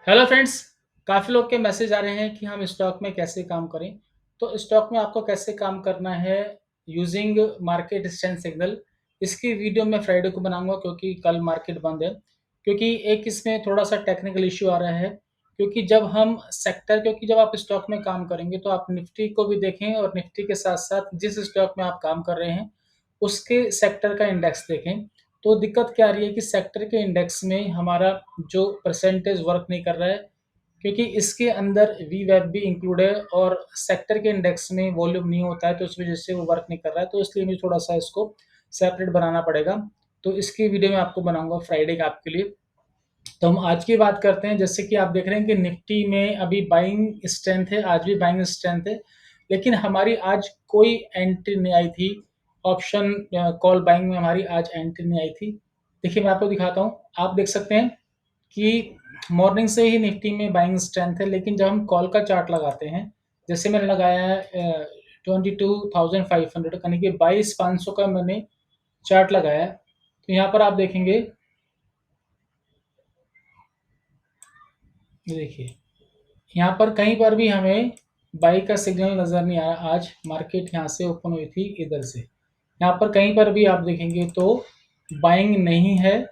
Hello friends. काफ़ी लोग के मैसेज आ रहे हैं कि हम स्टॉक में कैसे काम करें। तो स्टॉक में आपको कैसे काम करना है यूजिंग मार्केट स्ट्रेंथ सिग्नल, इसकी वीडियो मैं फ्राइडे को बनाऊंगा क्योंकि कल मार्केट बंद है। क्योंकि एक इसमें थोड़ा सा टेक्निकल इश्यू आ रहा है। क्योंकि जब आप स्टॉक में काम करेंगे तो आप निफ्टी को भी देखें और निफ्टी के साथ साथ जिस स्टॉक में आप काम कर रहे हैं उसके सेक्टर का इंडेक्स देखें। तो दिक्कत क्या आ रही है कि सेक्टर के इंडेक्स में हमारा जो परसेंटेज वर्क नहीं कर रहा है, क्योंकि इसके अंदर वी वेब भी इंक्लूड है और सेक्टर के इंडेक्स में वॉल्यूम नहीं होता है, तो उस वजह से वो वर्क नहीं कर रहा है। तो इसलिए मुझे थोड़ा सा इसको सेपरेट बनाना पड़ेगा। तो इसकी वीडियो मैं आपको बनाऊंगा फ्राइडे का आपके लिए। तो हम आज की बात करते हैं। जैसे कि आप देख रहे हैं कि निफ्टी में अभी बाइंग स्ट्रेंथ है, आज भी बाइंग स्ट्रेंथ है, लेकिन हमारी आज कोई एंट्री नहीं आई थी। ऑप्शन कॉल बाइंग में हमारी आज एंट्री नहीं आई थी। देखिए मैं आपको दिखाता हूँ। आप देख सकते हैं कि मॉर्निंग से ही निफ्टी में बाइंग स्ट्रेंथ है, लेकिन जब हम कॉल का चार्ट लगाते हैं, जैसे मैंने लगाया है 22,500 यानी कि 22,500 का मैंने चार्ट लगाया है। तो यहाँ पर आप देखेंगे, ये देखिए यहाँ पर कहीं पर भी हमें बाई का सिग्नल नज़र नहीं आया। आज मार्केट यहाँ से ओपन हुई थी इधर से, यहाँ पर कहीं पर भी आप देखेंगे तो बाइंग नहीं है।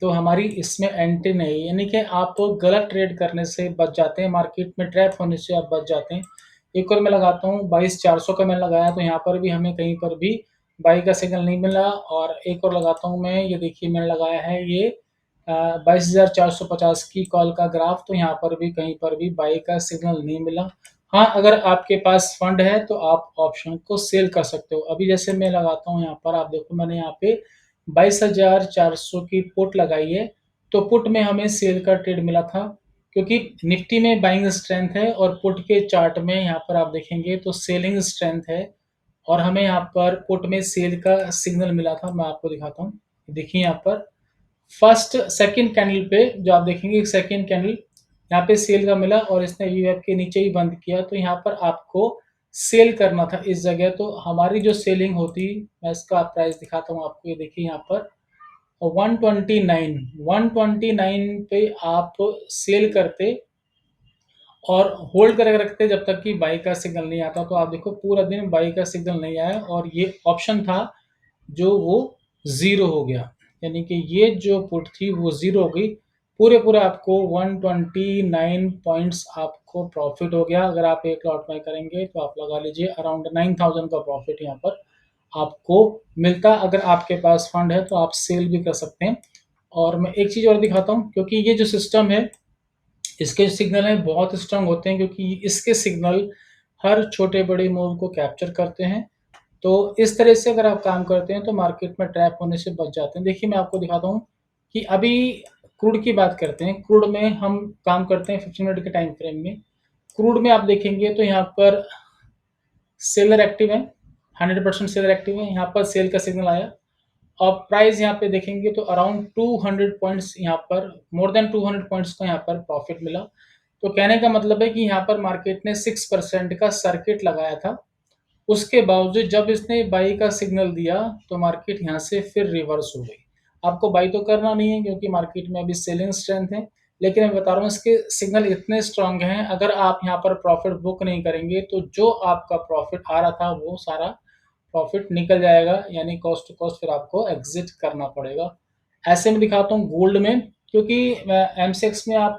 तो हमारी इसमें एंट्री नहीं है, यानी कि आप गलत ट्रेड करने से बच जाते हैं, मार्केट में ट्रैप होने से आप बच जाते हैं। एक और मैं लगाता हूँ 22,400 का मैंने लगाया, तो यहाँ पर भी हमें कहीं पर भी बाई का सिग्नल नहीं मिला। और एक और लगाता हूँ मैं, ये देखिए मैंने लगाया है ये 22,450 की कॉल का ग्राफ, तो यहाँ पर भी कहीं पर भी बाई का सिग्नल नहीं मिला। हाँ, अगर आपके पास फंड है तो आप ऑप्शन को सेल कर सकते हो। अभी जैसे मैं लगाता हूँ यहाँ पर, आप देखो मैंने यहाँ पे 22,400 की पुट लगाई है। तो पुट में हमें सेल का ट्रेड मिला था, क्योंकि निफ्टी में बाइंग स्ट्रेंथ है और पुट के चार्ट में यहाँ पर आप देखेंगे तो सेलिंग स्ट्रेंथ है। और हमें यहाँ पर पुट में सेल का सिग्नल मिला था। मैं आपको दिखाता हूँ, देखिए यहाँ पर फर्स्ट सेकंड कैंडल पे जो आप देखेंगे, सेकंड कैंडल यहाँ पे सेल का मिला और इसने वीवेब के नीचे ही बंद किया। तो यहाँ पर आपको सेल करना था इस जगह। तो हमारी जो सेलिंग होती, मैं इसका प्राइस दिखाता हूँ आपको, ये देखिए यहाँ पर 129 पे आप सेल करते और होल्ड करके रखते जब तक कि बाई का सिग्नल नहीं आता। तो आप देखो पूरा दिन बाई का सिग्नल नहीं आया और ये ऑप्शन था जो वो ज़ीरो हो गया, यानी कि ये जो पुट थी वो ज़ीरो हो गई। पूरे आपको 129 पॉइंट्स आपको प्रॉफिट हो गया। अगर आप एक लॉट बाय करेंगे तो आप लगा लीजिए अराउंड 9,000 का प्रॉफिट यहाँ पर आपको मिलता। अगर आपके पास फंड है तो आप सेल भी कर सकते हैं। और मैं एक चीज़ और दिखाता हूँ, क्योंकि ये जो सिस्टम है इसके सिग्नल हैं बहुत स्ट्रांग होते हैं, क्योंकि इसके सिग्नल हर छोटे बड़े मूव को कैप्चर करते हैं। तो इस तरह से अगर आप काम करते हैं तो मार्केट में ट्रैप होने से बच जाते हैं। देखिए मैं आपको दिखाता हूँ कि अभी क्रूड की बात करते हैं। क्रूड में हम काम करते हैं 15 मिनट के टाइम फ्रेम में। क्रूड में आप देखेंगे तो यहाँ पर सेलर एक्टिव है, 100% सेलर एक्टिव है। यहाँ पर सेल का सिग्नल आया और प्राइस यहाँ पे देखेंगे तो अराउंड 200 पॉइंट्स, यहाँ पर मोर देन 200 पॉइंट्स का यहाँ पर प्रॉफिट मिला। तो कहने का मतलब है कि यहाँ पर मार्केट ने 6% का सर्किट लगाया था। उसके बावजूद जब इसने बाई का सिग्नल दिया तो मार्केट यहाँ से फिर रिवर्स हो गई। आपको बाई तो करना नहीं है क्योंकि मार्केट में अभी सेलिंग स्ट्रेंथ है, लेकिन मैं बता रहा हूँ इसके सिग्नल इतने स्ट्रांग हैं, अगर आप यहाँ पर प्रॉफिट बुक नहीं करेंगे तो जो आपका प्रॉफिट आ रहा था वो सारा प्रॉफिट निकल जाएगा, यानी कॉस्ट टू कॉस्ट फिर आपको एग्जिट करना पड़ेगा। ऐसे में दिखाता हूँ गोल्ड में, क्योंकि एमसेक्स में आप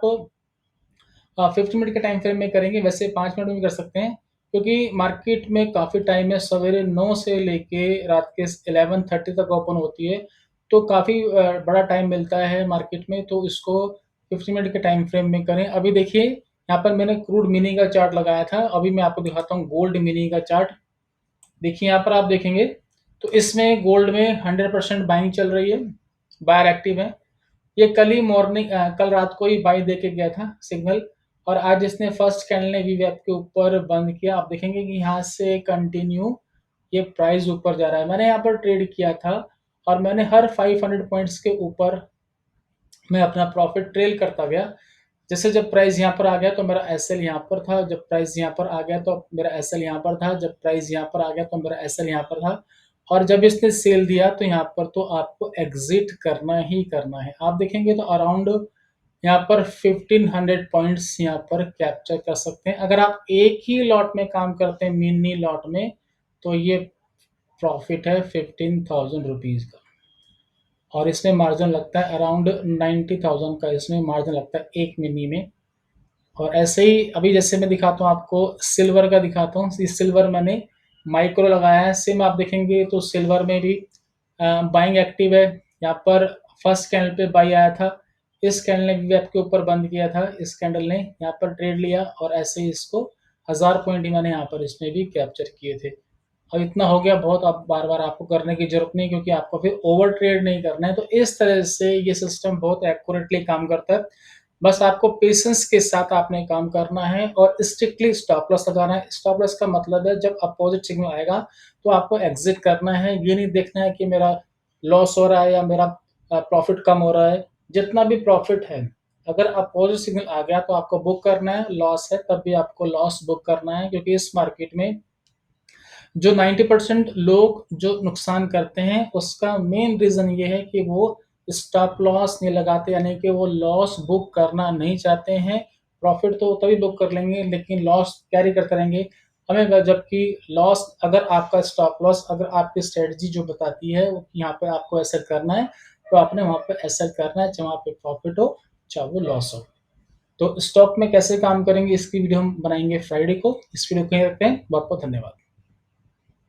50 मिनट के टाइम फ्रेम में करेंगे, वैसे 5 मिनट में भी कर सकते हैं। क्योंकि मार्केट में काफ़ी टाइम है, सवेरे 9 से लेके रात के 11:30 तक ओपन होती है। तो काफ़ी बड़ा टाइम मिलता है मार्केट में, तो इसको 50 मिनट के टाइम फ्रेम में करें। अभी देखिए यहाँ पर मैंने क्रूड मिनी का चार्ट लगाया था, अभी मैं आपको दिखाता हूँ गोल्ड मिनी का चार्ट। देखिए यहाँ पर आप देखेंगे तो इसमें गोल्ड में 100% बाइंग चल रही है, बायर एक्टिव है। ये कल ही कल रात को ही बाई दे के गया था सिग्नल, और आज इसने फर्स्ट कैंडल ने वीवैप के ऊपर बंद किया। आप देखेंगे कि यहाँ से कंटिन्यू ये प्राइस ऊपर जा रहा है। मैंने यहाँ पर ट्रेड किया था और मैंने हर 500 पॉइंट्स के ऊपर मैं अपना प्रॉफिट ट्रेल करता गया। जैसे जब प्राइस यहाँ पर आ गया तो मेरा एसएल यहाँ पर था, जब प्राइस यहाँ पर आ गया तो मेरा एसएल यहाँ पर था, जब प्राइस यहाँ पर आ गया तो मेरा एसएल यहाँ पर था। और जब इसने सेल दिया तो यहाँ पर तो आपको एग्जिट करना ही करना है। आप देखेंगे तो अराउंड यहाँ पर 1500 पॉइंट्स यहाँ पर कैप्चर कर सकते हैं। अगर आप एक ही लॉट में काम करते हैं, मिनी लॉट में, तो ये प्रॉफिट है 15,000 रुपीज़ का, और इसमें मार्जिन लगता है अराउंड 90,000 का, इसमें मार्जिन लगता है एक मिनी में। और ऐसे ही अभी जैसे मैं दिखाता हूँ आपको, सिल्वर का दिखाता हूँ। इस सिल्वर मैंने माइक्रो लगाया है, सेम आप देखेंगे तो सिल्वर में भी बाइंग एक्टिव है। यहाँ पर फर्स्ट कैंडल पे बाई आया था, इस कैंडल ने भी आपके ऊपर बंद किया था, इस कैंडल ने यहाँ पर ट्रेड लिया, और ऐसे ही इसको 1000 पॉइंट ही मैंने यहाँ पर इसमें भी कैप्चर किए थे। अब इतना हो गया बहुत, अब बार बार आपको करने की जरूरत नहीं, क्योंकि आपको फिर ओवर ट्रेड नहीं करना है। तो इस तरह से ये सिस्टम बहुत एक्यूरेटली काम करता है। बस आपको पेशेंस के साथ आपने काम करना है और स्ट्रिक्टली स्टॉप लॉस लगाना है। स्टॉप लॉस का मतलब है जब अपोजिट सिग्नल आएगा तो आपको एग्जिट करना है। ये नहीं देखना है कि मेरा लॉस हो रहा है या मेरा प्रॉफिट कम हो रहा है। जितना भी प्रॉफिट है, अगर अपोजिट सिग्नल आ गया तो आपको बुक करना है, लॉस है तब भी आपको लॉस बुक करना है। क्योंकि इस मार्केट में जो 90% लोग जो नुकसान करते हैं, उसका मेन रीज़न ये है कि वो स्टॉप लॉस नहीं लगाते, यानी कि वो लॉस बुक करना नहीं चाहते हैं। प्रॉफिट तो तभी बुक कर लेंगे, लेकिन लॉस कैरी करते रहेंगे हमें। जबकि लॉस, अगर आपका स्टॉप लॉस, अगर आपकी स्ट्रेटजी जो बताती है यहाँ पे आपको ऐसा करना है, तो आपने वहाँ पे ऐसा करना है, चाहे वहाँ पे प्रॉफिट हो चाहे वो लॉस हो। तो स्टॉक में कैसे काम करेंगे इसकी वीडियो हम बनाएंगे फ्राइडे को। इस वीडियो को यहीं रखते हैं। बहुत बहुत धन्यवाद।